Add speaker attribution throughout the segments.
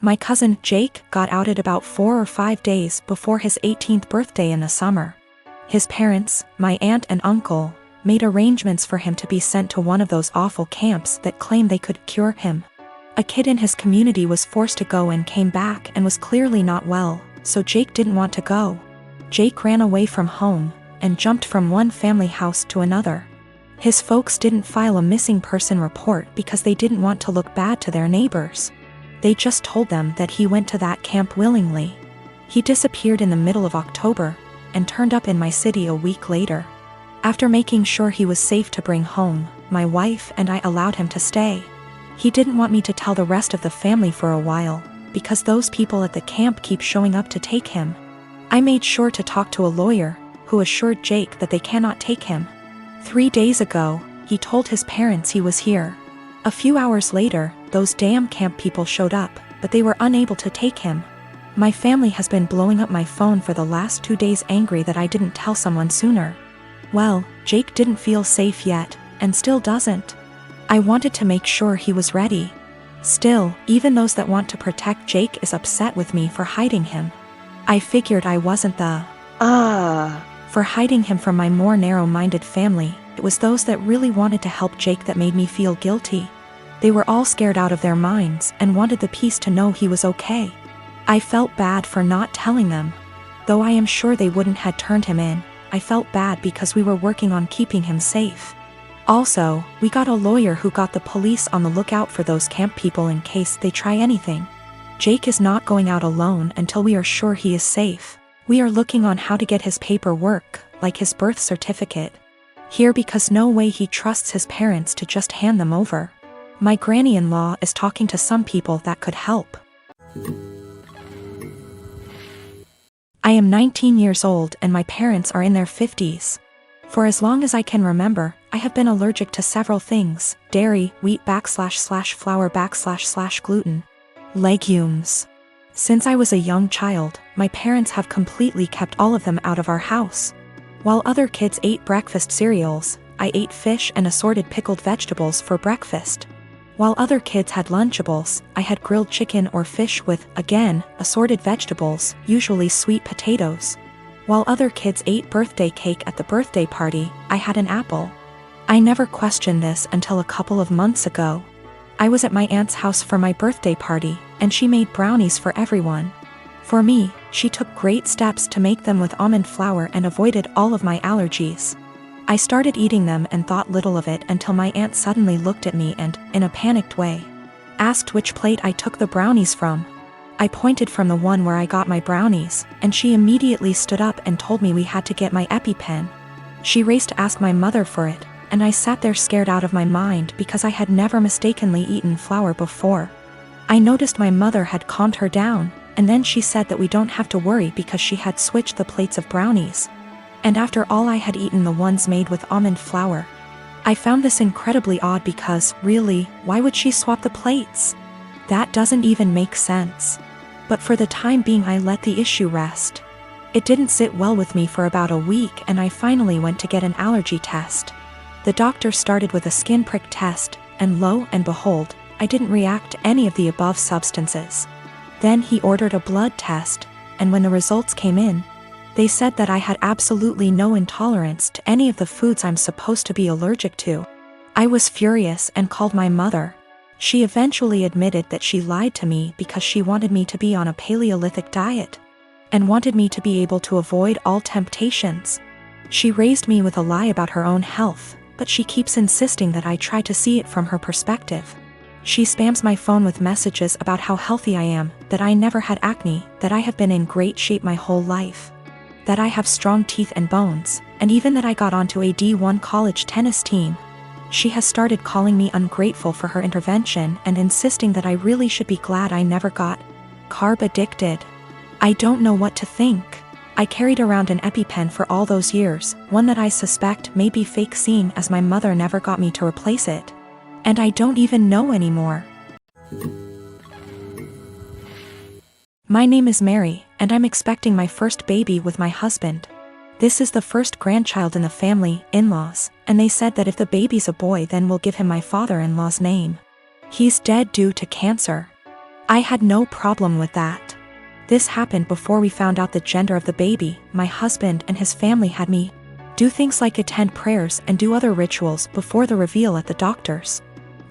Speaker 1: My cousin, Jake, got outed about 4 or 5 days before his 18th birthday in the summer. His parents, my aunt and uncle, made arrangements for him to be sent to one of those awful camps that claim they could cure him. A kid in his community was forced to go and came back and was clearly not well, so Jake didn't want to go. Jake ran away from home and jumped from one family house to another. His folks didn't file a missing person report because they didn't want to look bad to their neighbors. They just told them that he went to that camp willingly. He disappeared in the middle of October and turned up in my city a week later. After making sure he was safe to bring home, my wife and I allowed him to stay. He didn't want me to tell the rest of the family for a while, because those people at the camp keep showing up to take him. I made sure to talk to a lawyer, who assured Jake that they cannot take him. 3 days ago, he told his parents he was here. A few hours later, those damn camp people showed up, but they were unable to take him. My family has been blowing up my phone for the last 2 days, angry that I didn't tell someone sooner. Well, Jake didn't feel safe yet, and still doesn't. I wanted to make sure he was ready. Still, even those that want to protect Jake is upset with me for hiding him. I figured I wasn't the for hiding him from my more narrow-minded family. It was those that really wanted to help Jake that made me feel guilty. They were all scared out of their minds and wanted the peace to know he was okay. I felt bad for not telling them. Though I am sure they wouldn't had turned him in, I felt bad because we were working on keeping him safe. Also, we got a lawyer who got the police on the lookout for those camp people in case they try anything. Jake is not going out alone until we are sure he is safe. We are looking on how to get his paperwork, like his birth certificate, here because no way he trusts his parents to just hand them over. My granny-in-law is talking to some people that could help. I am 19 years old and my parents are in their 50s. For as long as I can remember, I have been allergic to several things: dairy, wheat //flour / gluten, legumes. Since I was a young child, my parents have completely kept all of them out of our house. While other kids ate breakfast cereals, I ate fish and assorted pickled vegetables for breakfast. While other kids had Lunchables, I had grilled chicken or fish with, again, assorted vegetables, usually sweet potatoes. While other kids ate birthday cake at the birthday party, I had an apple. I never questioned this until a couple of months ago. I was at my aunt's house for my birthday party, and she made brownies for everyone. For me, she took great steps to make them with almond flour and avoided all of my allergies. I started eating them and thought little of it until my aunt suddenly looked at me and, in a panicked way, asked which plate I took the brownies from. I pointed from the one where I got my brownies, and she immediately stood up and told me we had to get my EpiPen. She raced to ask my mother for it, and I sat there scared out of my mind because I had never mistakenly eaten flour before. I noticed my mother had calmed her down, and then she said that we don't have to worry because she had switched the plates of brownies. And after all, I had eaten the ones made with almond flour. I found this incredibly odd because, really, why would she swap the plates? That doesn't even make sense. But for the time being, I let the issue rest. It didn't sit well with me for about a week, and I finally went to get an allergy test. The doctor started with a skin prick test, and lo and behold, I didn't react to any of the above substances. Then he ordered a blood test, and when the results came in, they said that I had absolutely no intolerance to any of the foods I'm supposed to be allergic to. I was furious and called my mother. She eventually admitted that she lied to me because she wanted me to be on a Paleolithic diet and wanted me to be able to avoid all temptations. She raised me with a lie about her own health, but she keeps insisting that I try to see it from her perspective. She spams my phone with messages about how healthy I am, that I never had acne, that I have been in great shape my whole life, that I have strong teeth and bones, and even that I got onto a D1 college tennis team. She has started calling me ungrateful for her intervention and insisting that I really should be glad I never got carb addicted. I don't know what to think. I carried around an EpiPen for all those years, one that I suspect may be fake, seeing as my mother never got me to replace it. And I don't even know anymore. My name is Mary, and I'm expecting my first baby with my husband. This is the first grandchild in the family, in-laws, and they said that if the baby's a boy then we'll give him my father-in-law's name. He's dead due to cancer. I had no problem with that. This happened before we found out the gender of the baby. My husband and his family had me do things like attend prayers and do other rituals before the reveal at the doctor's.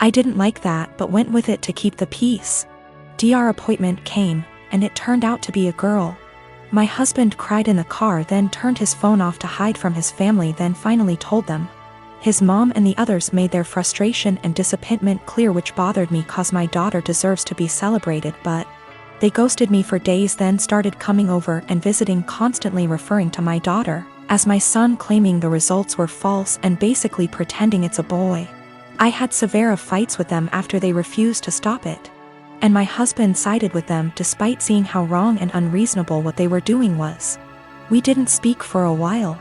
Speaker 1: I didn't like that but went with it to keep the peace. Dr. appointment came, and it turned out to be a girl. My husband cried in the car, then turned his phone off to hide from his family, then finally told them. His mom and the others made their frustration and disappointment clear, which bothered me cause my daughter deserves to be celebrated, but they ghosted me for days, then started coming over and visiting, constantly referring to my daughter as my son, claiming the results were false and basically pretending it's a boy. I had severe fights with them after they refused to stop it. And my husband sided with them despite seeing how wrong and unreasonable what they were doing was. We didn't speak for a while.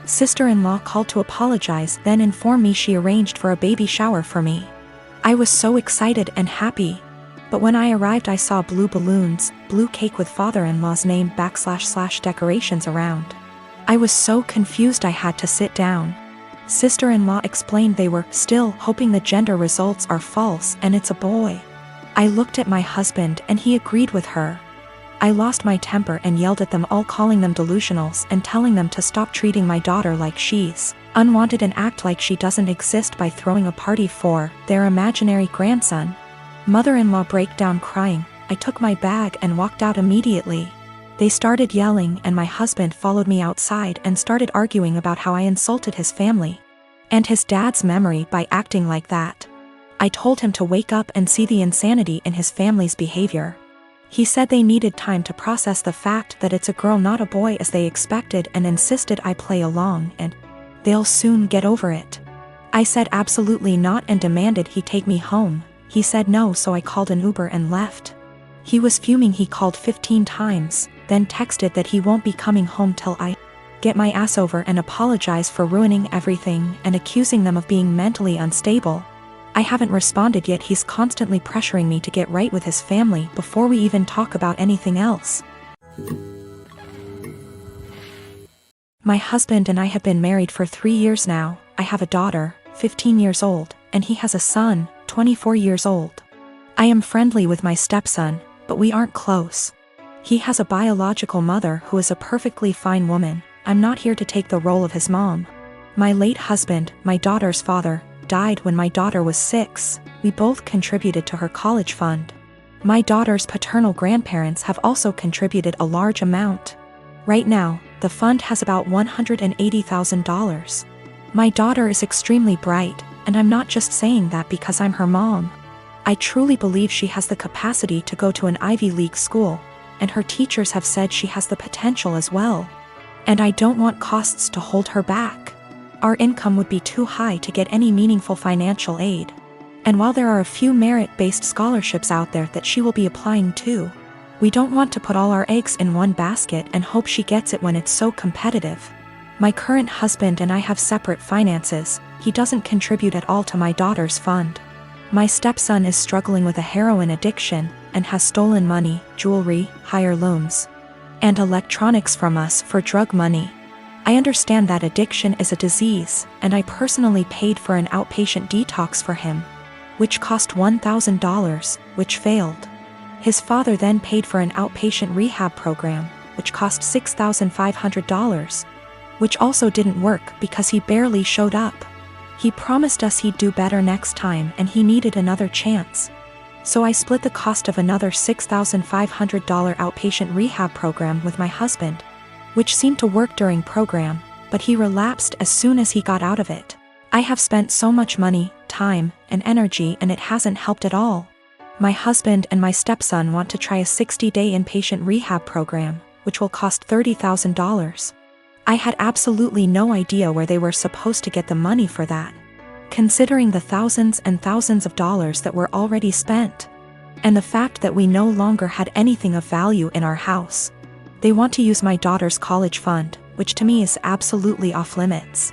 Speaker 1: Sister-in-law called to apologize, then informed me she arranged for a baby shower for me. I was so excited and happy. But when I arrived I saw blue balloons, blue cake with father-in-law's name / decorations around. I was so confused I had to sit down. Sister-in-law explained they were still hoping the gender results are false and it's a boy. I looked at my husband and he agreed with her. I lost my temper and yelled at them all, calling them delusionals and telling them to stop treating my daughter like she's unwanted and act like she doesn't exist by throwing a party for their imaginary grandson. Mother-in-law broke down crying. I took my bag and walked out immediately. They started yelling and my husband followed me outside and started arguing about how I insulted his family and his dad's memory by acting like that. I told him to wake up and see the insanity in his family's behavior. He said they needed time to process the fact that it's a girl not a boy as they expected, and insisted I play along and they'll soon get over it. I said absolutely not and demanded he take me home. He said no, so I called an Uber and left. He was fuming. He called 15 times, then texted that he won't be coming home till I get my ass over and apologize for ruining everything and accusing them of being mentally unstable. I haven't responded yet. He's constantly pressuring me to get right with his family before we even talk about anything else. My husband and I have been married for 3 years now. I have a daughter, 15 years old, and he has a son, 24 years old. I am friendly with my stepson, but we aren't close. He has a biological mother who is a perfectly fine woman. I'm not here to take the role of his mom. My late husband, my daughter's father, died when my daughter was 6. We both contributed to her college fund. My daughter's paternal grandparents have also contributed a large amount. Right now, the fund has about $180,000. My daughter is extremely bright, and I'm not just saying that because I'm her mom. I truly believe she has the capacity to go to an Ivy League school, and her teachers have said she has the potential as well. And I don't want costs to hold her back. Our income would be too high to get any meaningful financial aid. And while there are a few merit-based scholarships out there that she will be applying to, we don't want to put all our eggs in one basket and hope she gets it when it's so competitive. My current husband and I have separate finances. He doesn't contribute at all to my daughter's fund. My stepson is struggling with a heroin addiction and has stolen money, jewelry, higher loans, and electronics from us for drug money. I understand that addiction is a disease, and I personally paid for an outpatient detox for him, which cost $1,000, which failed. His father then paid for an outpatient rehab program, which cost $6,500, which also didn't work because he barely showed up. He promised us he'd do better next time and he needed another chance. So I split the cost of another $6,500 outpatient rehab program with my husband, which seemed to work during program, but he relapsed as soon as he got out of it. I have spent so much money, time, and energy and it hasn't helped at all. My husband and my stepson want to try a 60-day inpatient rehab program, which will cost $30,000. I had absolutely no idea where they were supposed to get the money for that, considering the thousands and thousands of dollars that were already spent, and the fact that we no longer had anything of value in our house. They want to use my daughter's college fund, which to me is absolutely off limits.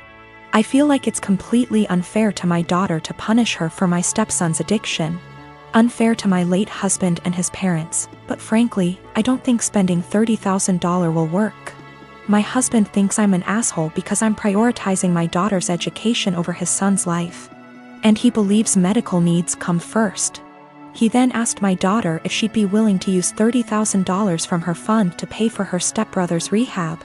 Speaker 1: I feel like it's completely unfair to my daughter to punish her for my stepson's addiction, unfair to my late husband and his parents, but frankly, I don't think spending $30,000 will work. My husband thinks I'm an asshole because I'm prioritizing my daughter's education over his son's life. And he believes medical needs come first. He then asked my daughter if she'd be willing to use $30,000 from her fund to pay for her stepbrother's rehab.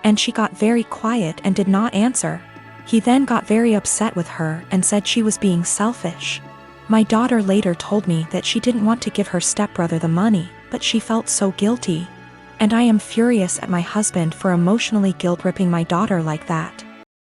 Speaker 1: And she got very quiet and did not answer. He then got very upset with her and said she was being selfish. My daughter later told me that she didn't want to give her stepbrother the money, but she felt so guilty. And I am furious at my husband for emotionally guilt-tripping my daughter like that.